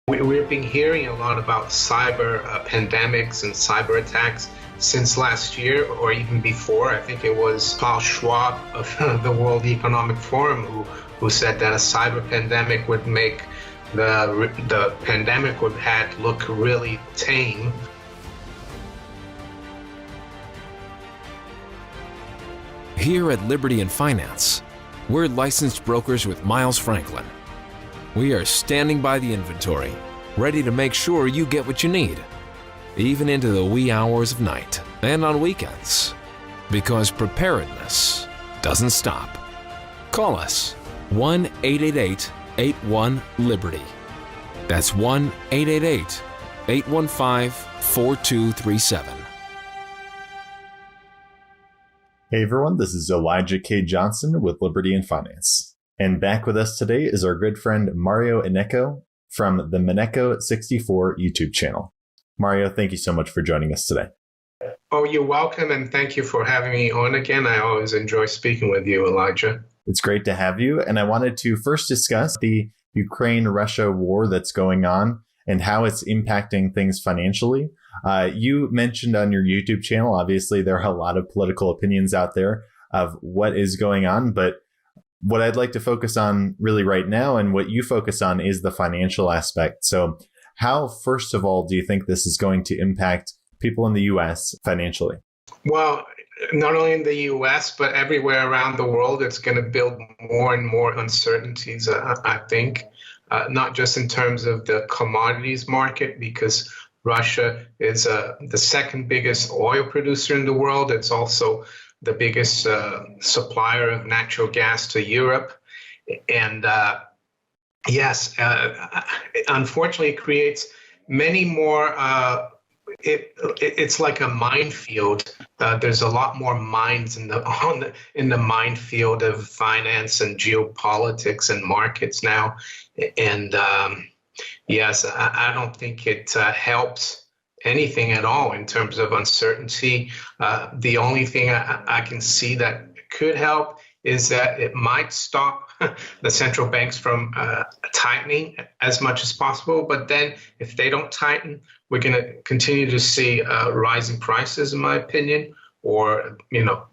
We've been hearing a lot about cyber pandemics and cyber attacks since last year or even before. I think it was Klaus Schwab of the World Economic Forum who said that a cyber pandemic would make the pandemic we've had look really tame. Here at Liberty in Finance, we're licensed brokers with Miles Franklin. We are standing by the inventory, ready to make sure you get what you need, even into the wee hours of night and on weekends, because preparedness doesn't stop. Call us 1-888-81-LIBERTY. That's 1-888-815-4237. Hey everyone, this is Elijah K. Johnson with Liberty in Finance. And back with us today is our good friend Mario Ineco from the Mineco64 YouTube channel. Mario, thank you so much for joining us today. Oh, you're welcome, and thank you for having me on again. I always enjoy speaking with you, Elijah. It's great to have you. And I wanted to first discuss the Ukraine-Russia war that's going on and how it's impacting things financially. You mentioned on your YouTube channel, obviously, there are a lot of political opinions out there of what is going on. But what I'd like to focus on really right now and what you focus on is the financial aspect. So how, first of all, do you think this is going to impact people in the U.S. financially? Well, not only in the U.S., but everywhere around the world, it's going to build more and more uncertainties, I think, not just in terms of the commodities market, because Russia is the second biggest oil producer in the world. It's also the biggest supplier of natural gas to Europe. And yes, unfortunately, it creates many more. It's like a minefield. There's a lot more mines in the minefield of finance and geopolitics and markets now. And yes, I don't think it helps anything at all in terms of uncertainty. The only thing I can see that could help is that it might stop the central banks from tightening as much as possible. But then if they don't tighten, we're going to continue to see rising prices, in my opinion, or,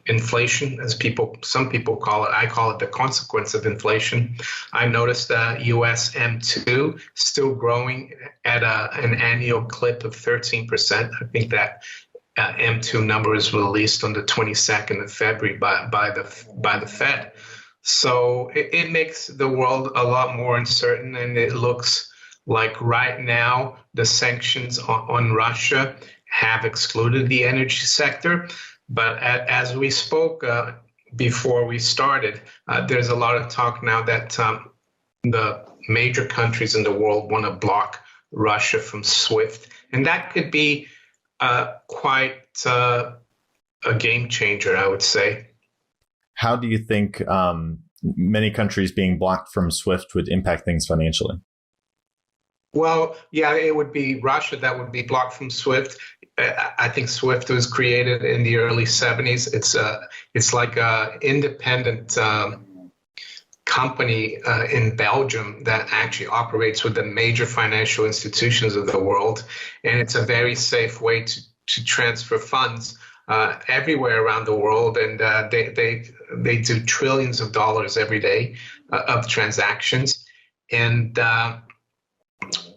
inflation, as some people call it. I call it the consequence of inflation. I noticed that US M2 still growing at an annual clip of 13%. I think that M2 number is released on the 22nd of February by the Fed. So it makes the world a lot more uncertain, and it looks like right now the sanctions on Russia have excluded the energy sector. But as we spoke before we started, there's a lot of talk now that the major countries in the world want to block Russia from SWIFT. And that could be quite a game changer, I would say. How do you think many countries being blocked from SWIFT would impact things financially? Well, yeah, it would be Russia that would be blocked from SWIFT. I think SWIFT was created in the early 70s. It's like an independent company in Belgium that actually operates with the major financial institutions of the world. And it's a very safe way to transfer funds everywhere around the world. And they do trillions of dollars every day of transactions. And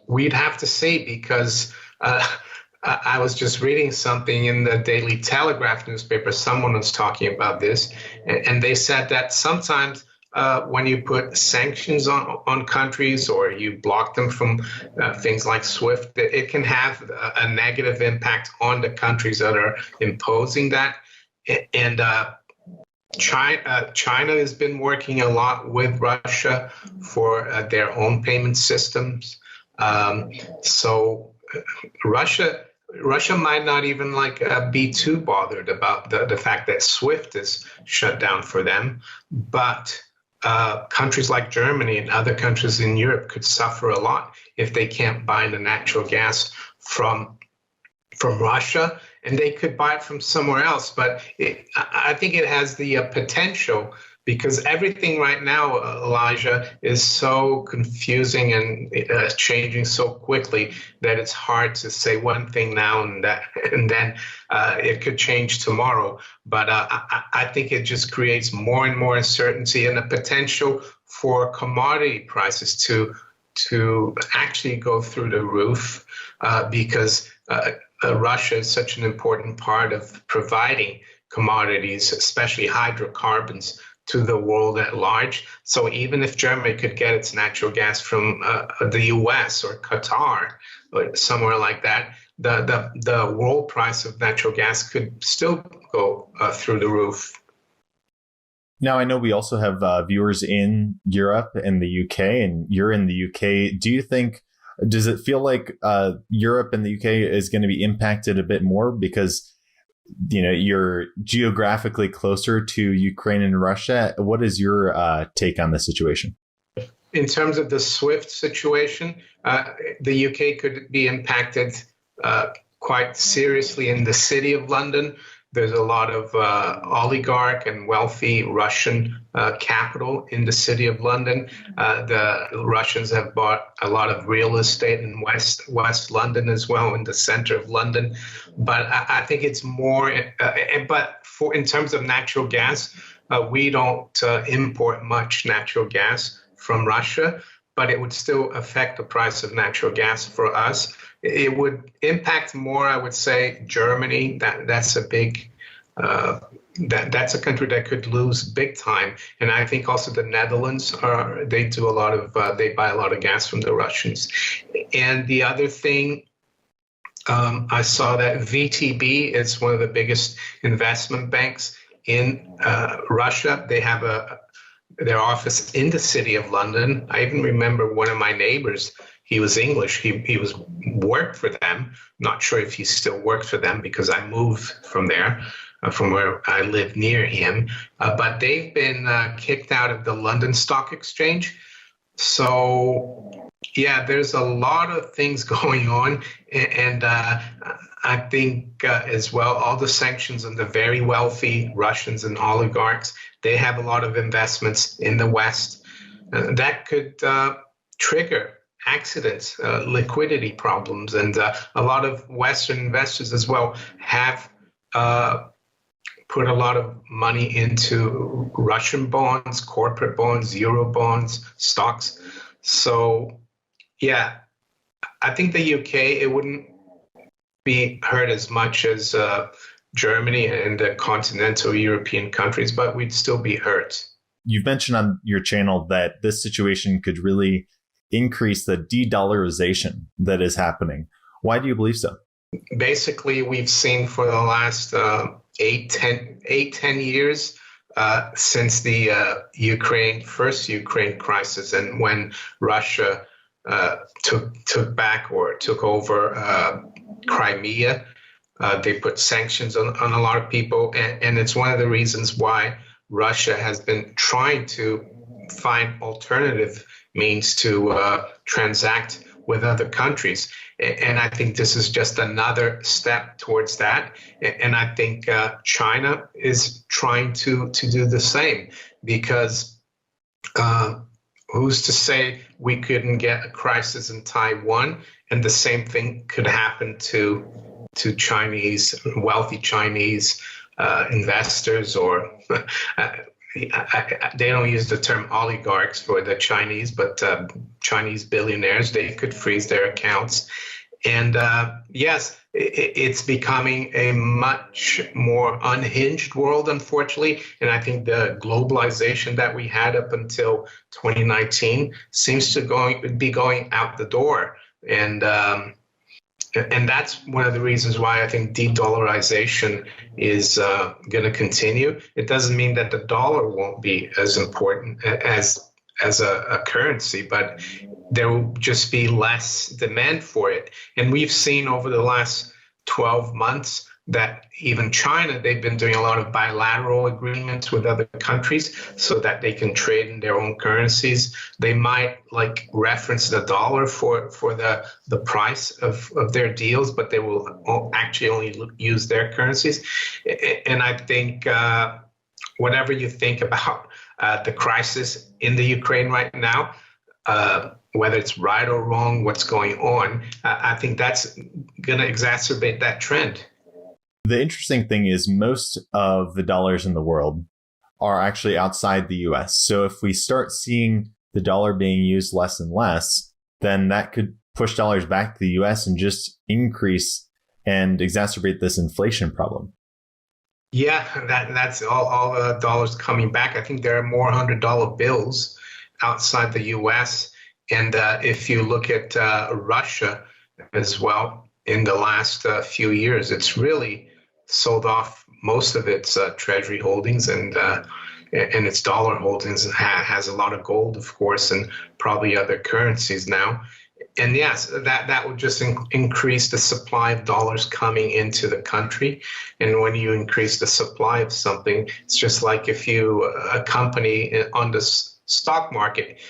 we'd have to see, because I was just reading something in the Daily Telegraph newspaper. Someone was talking about this, and they said that sometimes when you put sanctions on countries or you block them from things like SWIFT, it can have a negative impact on the countries that are imposing that. And China has been working a lot with Russia for their own payment systems. So Russia might not even be too bothered about the fact that SWIFT is shut down for them, but countries like Germany and other countries in Europe could suffer a lot if they can't buy the natural gas from Russia, and they could buy it from somewhere else. But I think it has the potential because everything right now, Elijah, is so confusing and changing so quickly that it's hard to say one thing now and that, and then it could change tomorrow. But I think it just creates more and more uncertainty and the potential for commodity prices to actually go through the roof because Russia is such an important part of providing commodities, especially hydrocarbons, to the world at large. So even if Germany could get its natural gas from the US or Qatar or somewhere like that, the world price of natural gas could still go through the roof. Now, I know we also have viewers in Europe and the UK, and you're in the UK. Does it feel like Europe and the UK is going to be impacted a bit more because, you're geographically closer to Ukraine and Russia? What is your take on the situation? In terms of the SWIFT situation, the UK could be impacted quite seriously in the city of London. There's a lot of oligarch and wealthy Russian capital in the city of London. The Russians have bought a lot of real estate in West London as well, in the center of London. But I think it's more. In terms of natural gas, we don't import much natural gas from Russia, but it would still affect the price of natural gas for us. It would impact more, I would say, Germany. That's a big, that's a country that could lose big time. And I think also the Netherlands they buy a lot of gas from the Russians. And the other thing, I saw that VTB is one of the biggest investment banks in Russia. They have their office in the city of London. I even remember one of my neighbors. He was English. He worked for them. Not sure if he still works for them because I moved from there, from where I live near him. But they've been kicked out of the London Stock Exchange. So yeah, there's a lot of things going on, and I think as well all the sanctions on the very wealthy Russians and oligarchs. They have a lot of investments in the West that could trigger accidents, liquidity problems, and a lot of Western investors as well have put a lot of money into Russian bonds, corporate bonds, Euro bonds, stocks. So, yeah, I think the UK, it wouldn't be hurt as much as Germany and the continental European countries, but we'd still be hurt. You've mentioned on your channel that this situation could really increase the de-dollarization that is happening. Why do you believe so? Basically, we've seen for the last 10 years since the first Ukraine crisis, and when Russia took over Crimea, they put sanctions on a lot of people, and it's one of the reasons why Russia has been trying to find alternative means to transact with other countries. And I think this is just another step towards that. And I think China is trying to do the same, because who's to say we couldn't get a crisis in Taiwan and the same thing could happen to wealthy Chinese investors, or they don't use the term oligarchs for the Chinese, but Chinese billionaires. They could freeze their accounts. And yes, it's becoming a much more unhinged world, unfortunately. And I think the globalization that we had up until 2019 seems to be going out the door. And that's one of the reasons why I think de-dollarization is going to continue. It doesn't mean that the dollar won't be as important as a currency, but there will just be less demand for it. And we've seen over the last 12 months that even China, they've been doing a lot of bilateral agreements with other countries so that they can trade in their own currencies. They might reference the dollar for the price of their deals, but they will actually only use their currencies. And I think whatever you think about the crisis in the Ukraine right now, whether it's right or wrong, what's going on, I think that's going to exacerbate that trend. The interesting thing is most of the dollars in the world are actually outside the US. So if we start seeing the dollar being used less and less, then that could push dollars back to the US and just increase and exacerbate this inflation problem. Yeah, that's all the dollars coming back. I think there are more $100 bills outside the US. And if you look at Russia as well, in the last few years, it's really sold off most of its treasury holdings and its dollar holdings. It has a lot of gold, of course, and probably other currencies now. And yes, that would just increase the supply of dollars coming into the country. And when you increase the supply of something, it's just like if a company on the stock market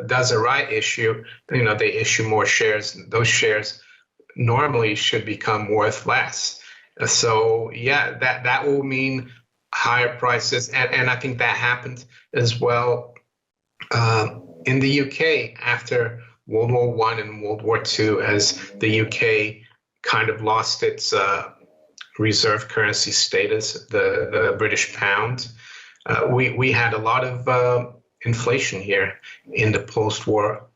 does a right issue, they issue more shares. Those shares normally should become worth less. So yeah, that will mean higher prices. And I think that happened as well in the UK after World War I and World War II, as the UK kind of lost its reserve currency status, the British pound. We had a lot of inflation here in the post-war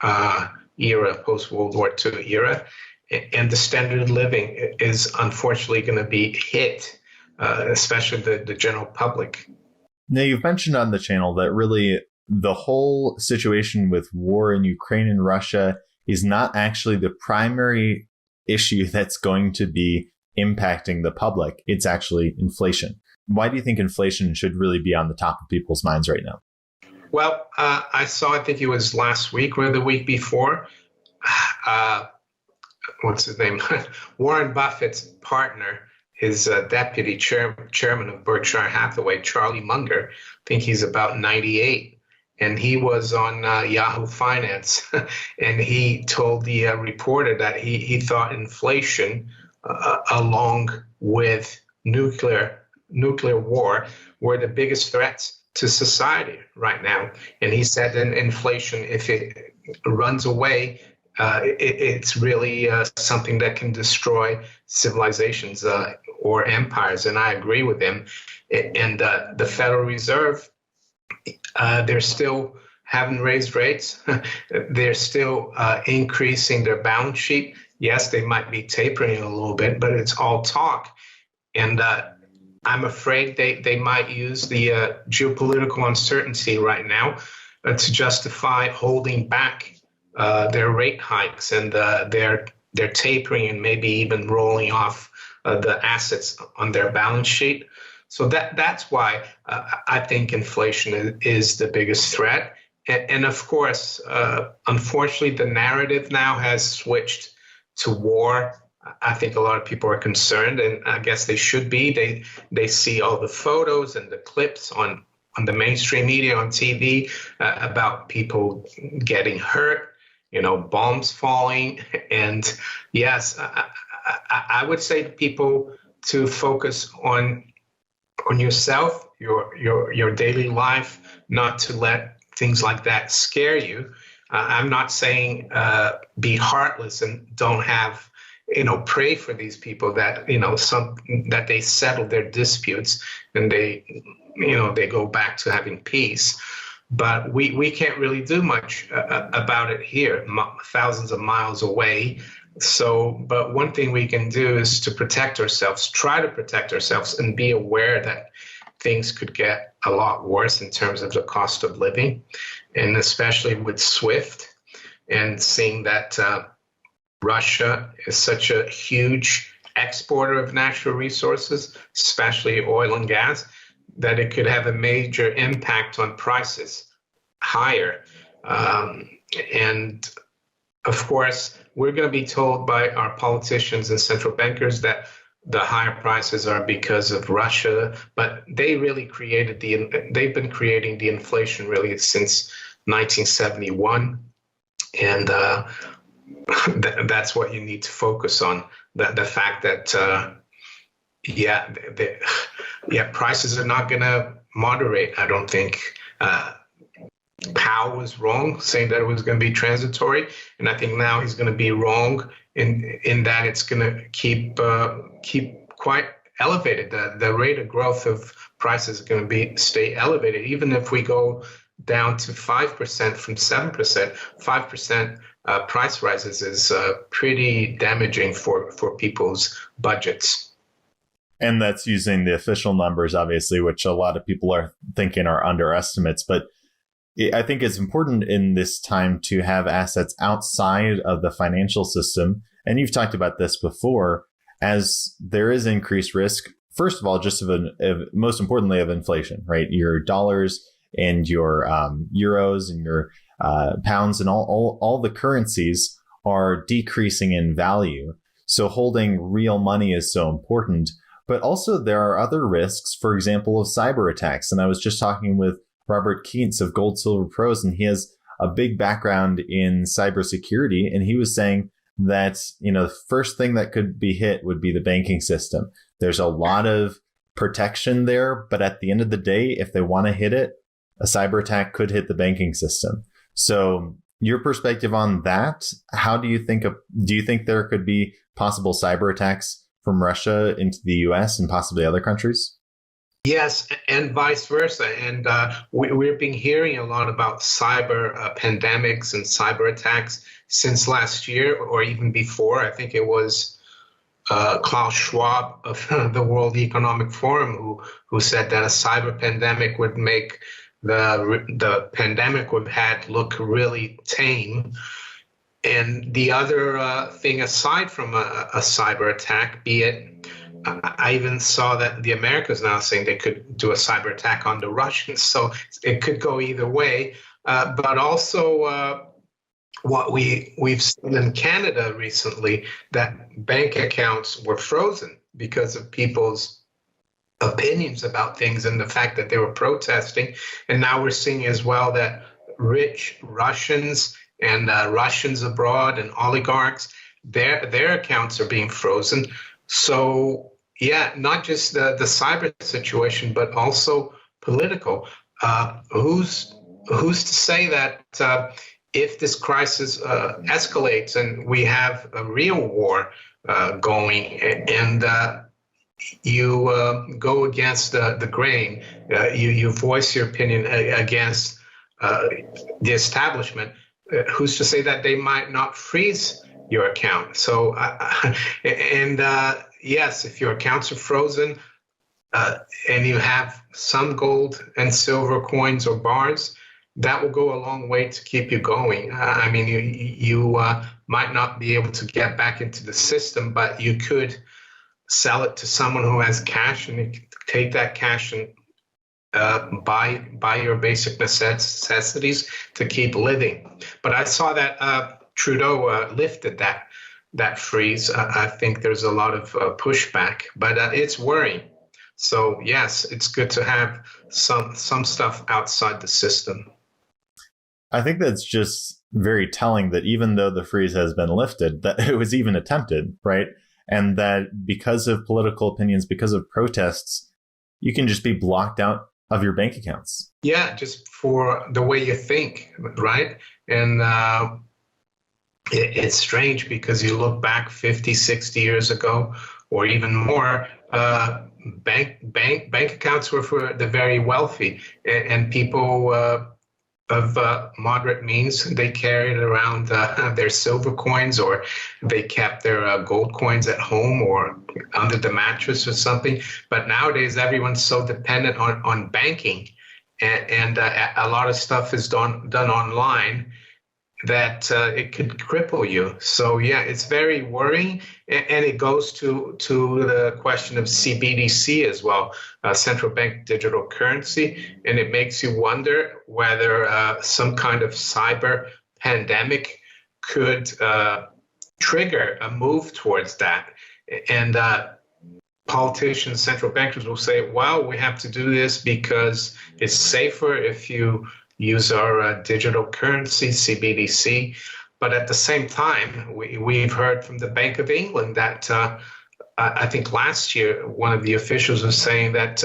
era, post-World War II era, and the standard of living is unfortunately going to be hit, especially the general public. Now, you've mentioned on the channel that really the whole situation with war in Ukraine and Russia is not actually the primary issue that's going to be impacting the public. It's actually inflation. Why do you think inflation should really be on the top of people's minds right now? Well, I think it was last week or the week before, what's his name? Warren Buffett's partner, his deputy chairman of Berkshire Hathaway, Charlie Munger, I think he's about 98. And he was on Yahoo Finance, and he told the reporter that he thought inflation, along with nuclear war, were the biggest threats to society right now. And he said that inflation, if it runs away, it's really something that can destroy civilizations or empires. And I agree with him. And the Federal Reserve, they're still haven't raised rates. They're still increasing their balance sheet. Yes, they might be tapering a little bit, but it's all talk. And I'm afraid they might use the geopolitical uncertainty right now to justify holding back their rate hikes and their tapering and maybe even rolling off the assets on their balance sheet. So that's why I think inflation is the biggest threat. And of course, unfortunately, the narrative now has switched to war. I think a lot of people are concerned, and I guess they should be. They see all the photos and the clips on the mainstream media, on TV, about people getting hurt, bombs falling. And yes, I would say to people to focus on yourself, your daily life, not to let things like that scare you. I'm not saying be heartless and don't have, pray for these people that, that they settle their disputes and they go back to having peace. But we can't really do much about it here, thousands of miles away. So, but one thing we can do is to protect ourselves, try to protect ourselves, and be aware that things could get a lot worse in terms of the cost of living, and especially with SWIFT and seeing that Russia is such a huge exporter of natural resources, especially oil and gas, that it could have a major impact on prices higher. And of course, we're going to be told by our politicians and central bankers that the higher prices are because of Russia, but they really they've been creating the inflation really since 1971. And that's what you need to focus on, the fact that, prices are not going to moderate, I don't think. Powell was wrong, saying that it was going to be transitory, and I think now he's going to be wrong in that it's going to keep quite elevated. The rate of growth of prices is going to stay elevated, even if we go down to 5% from 7%. 5% price rises is pretty damaging for people's budgets. And that's using the official numbers, obviously, which a lot of people are thinking are underestimates. But I think it's important in this time to have assets outside of the financial system. And you've talked about this before, as there is increased risk, first of all, just most importantly, of inflation, right? Your dollars and your euros and your pounds and all the currencies are decreasing in value. So holding real money is so important. But also there are other risks, for example, of cyber attacks. And I was just talking with Robert Keats of Gold Silver Pros, and he has a big background in cybersecurity. And he was saying that, the first thing that could be hit would be the banking system. There's a lot of protection there, but at the end of the day, if they want to hit it, a cyber attack could hit the banking system. So your perspective on that, do you think there could be possible cyber attacks from Russia into the US and possibly other countries? Yes, and vice versa. And we've been hearing a lot about cyber pandemics and cyber attacks since last year or even before. I think it was Klaus Schwab of the World Economic Forum who said that a cyber pandemic would make the pandemic we've had look really tame. And the other thing, aside from a cyber attack, be it, I even saw that the Americans now saying they could do a cyber attack on the Russians. So it could go either way. But also what we've seen in Canada recently, that bank accounts were frozen because of people's opinions about things and the fact that they were protesting. And now we're seeing as well that rich Russians and Russians abroad and oligarchs, their accounts are being frozen. So yeah, not just the cyber situation, but also political. Who's to say that if this crisis escalates and we have a real war going, and you go against the grain, you voice your opinion against the establishment, who's to say that they might not freeze your account? So, yes, if your accounts are frozen and you have some gold and silver coins or bars, that will go a long way to keep you going. I mean, you might not be able to get back into the system, but you could sell it to someone who has cash, and you can take that cash and buy your basic necessities to keep living. But I saw that Trudeau lifted that freeze. I think there's a lot of pushback, but it's worrying. So yes, it's good to have some stuff outside the system. I think that's just very telling that even though the freeze has been lifted, that it was even attempted, right? And that because of political opinions, because of protests, you can just be blocked out of your bank accounts. Yeah, just for the way you think, right? And it's strange because you look back 50, 60 years ago, or even more, bank accounts were for the very wealthy, and people of moderate means. They carried around their silver coins, or they kept their gold coins at home or under the mattress or something. But nowadays, everyone's so dependent on banking, and a lot of stuff is done online that it could cripple you. So yeah, it's very worrying, and it goes to the question of CBDC as well, central bank digital currency, and it makes you wonder whether some kind of cyber pandemic could trigger a move towards that. And politicians, central bankers will say, well, we have to do this because it's safer if you use our digital currency, CBDC. But at the same time, we've heard from the Bank of England that I think last year, one of the officials was saying that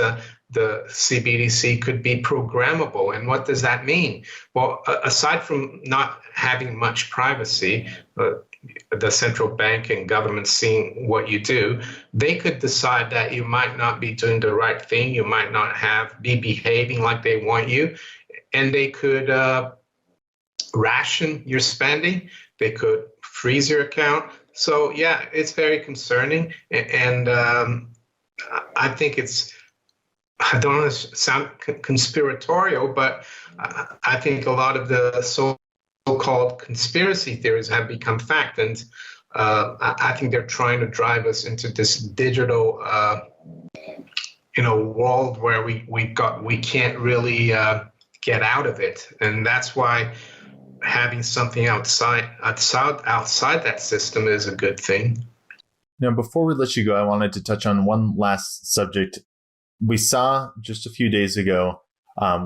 the CBDC could be programmable. And what does that mean? Well, aside from not having much privacy, the central bank and government seeing what you do, they could decide that you might not be doing the right thing. You might not be behaving like they want you. And they could ration your spending. They could freeze your account. So, yeah, it's very concerning. And I think I don't want to sound conspiratorial, but I think a lot of the so-called conspiracy theories have become fact. And I think they're trying to drive us into this digital, world where we can't really get out of it. And that's why having something outside that system is a good thing. Now, before we let you go, I wanted to touch on one last subject. We saw just a few days ago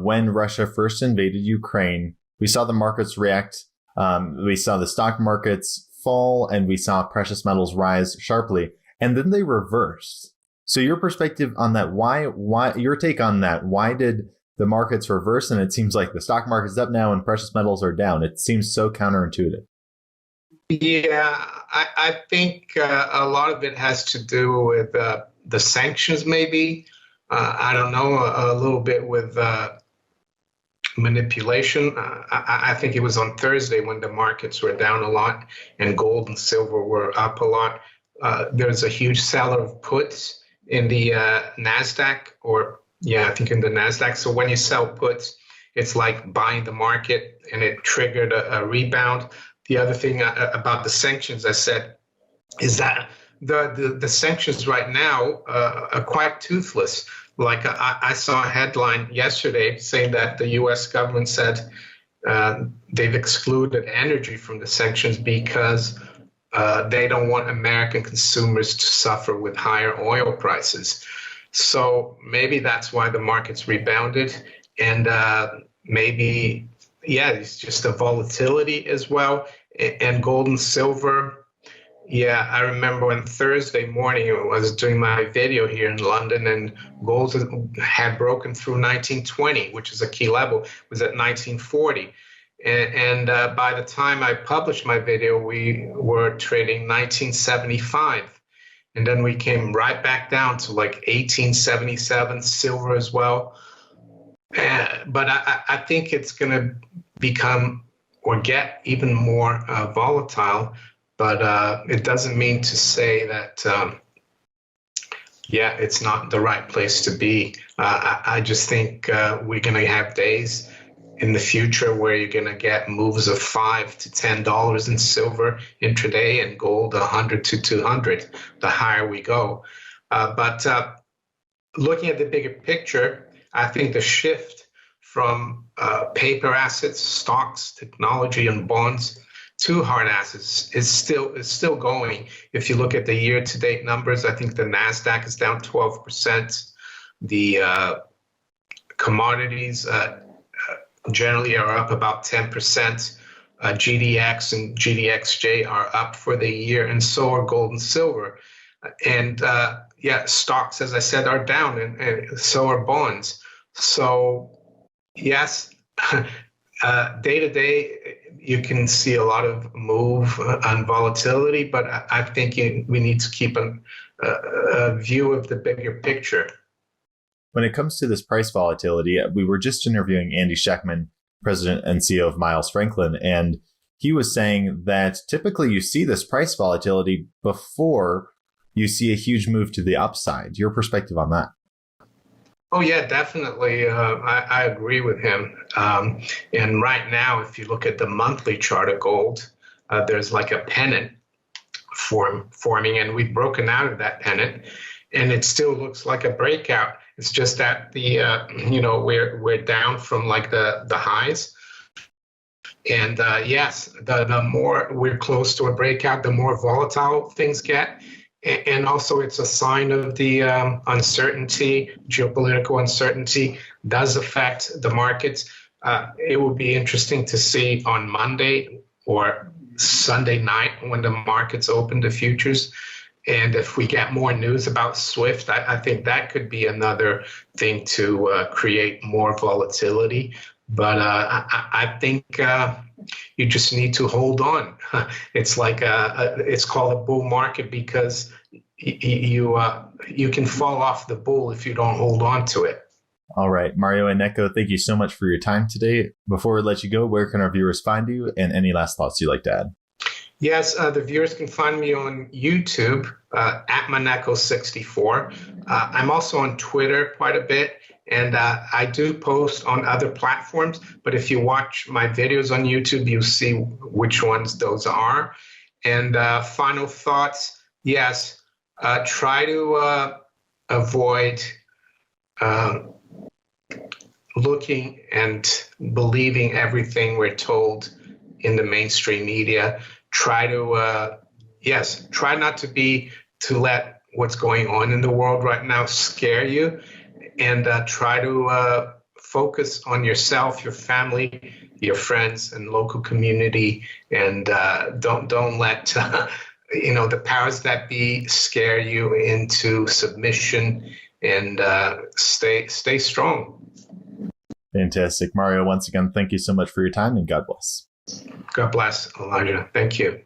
when Russia first invaded Ukraine, we saw the markets react. We saw the stock markets fall and we saw precious metals rise sharply, and then they reversed. So your perspective on that, why your take on that, why did the markets reverse? And it seems like the stock market's up now and precious metals are down. It seems so counterintuitive. Yeah, I think a lot of it has to do with the sanctions, maybe. I don't know, a little bit with manipulation. I think it was on Thursday when the markets were down a lot and gold and silver were up a lot. There's a huge seller of puts in the NASDAQ, I think in the NASDAQ. So when you sell puts, it's like buying the market, and it triggered a rebound. The other thing about the sanctions, I said, is that the sanctions right now are quite toothless. Like I saw a headline yesterday saying that the U.S. government said they've excluded energy from the sanctions because they don't want American consumers to suffer with higher oil prices. So maybe that's why the markets rebounded. And maybe, it's just the volatility as well. And gold and silver. Yeah, I remember on Thursday morning, I was doing my video here in London, and gold had broken through 1920, which is a key level. It was at 1940. And by the time I published my video, we were trading 1975. And then we came right back down to like 1877, silver as well. But I think it's going to become or get even more volatile. But it doesn't mean to say that, it's not the right place to be. I just think we're going to have days in the future where you're going to get moves of $5 to $10 in silver intraday and gold 100 to 200, the higher we go. But looking at the bigger picture, I think the shift from paper assets, stocks, technology, and bonds to hard assets is still going. If you look at the year-to-date numbers, I think the NASDAQ is down 12%. The commodities generally are up about 10%. GDX and GDXJ are up for the year, and so are gold and silver. And stocks, as I said, are down, and so are bonds. So yes, day to day, you can see a lot of move on volatility, but I think we need to keep a view of the bigger picture. When it comes to this price volatility, we were just interviewing Andy Schectman, president and CEO of Miles Franklin, and he was saying that typically you see this price volatility before you see a huge move to the upside. Your perspective on that? Oh, yeah, definitely. I agree with him. And right now, if you look at the monthly chart of gold, there's like a pennant forming, and we've broken out of that pennant, and it still looks like a breakout. It's just that the we're down from like the highs. And yes, the more we're close to a breakout, the more volatile things get. And also it's a sign of the uncertainty, geopolitical uncertainty does affect the markets. It would be interesting to see on Monday or Sunday night when the markets open, the futures, And if we get more news about Swift, I think that could be another thing to create more volatility. But I think you just need to hold on. It's like it's called a bull market because you can fall off the bull if you don't hold on to it. All right, Mario and Neko, thank you so much for your time today. Before we let you go, where can our viewers find you, and any last thoughts you'd like to add? Yes, the viewers can find me on YouTube at Maneko64. I'm also on Twitter quite a bit, and I do post on other platforms. But if you watch my videos on YouTube, you'll see which ones those are. And final thoughts, yes, try to avoid looking and believing everything we're told in the mainstream media. Try to, try not to let what's going on in the world right now scare you, and try to focus on yourself, your family, your friends, and local community, and don't let the powers that be scare you into submission, and stay strong. Fantastic. Mario, once again, thank you so much for your time, and God bless. God bless, Elijah. Thank you.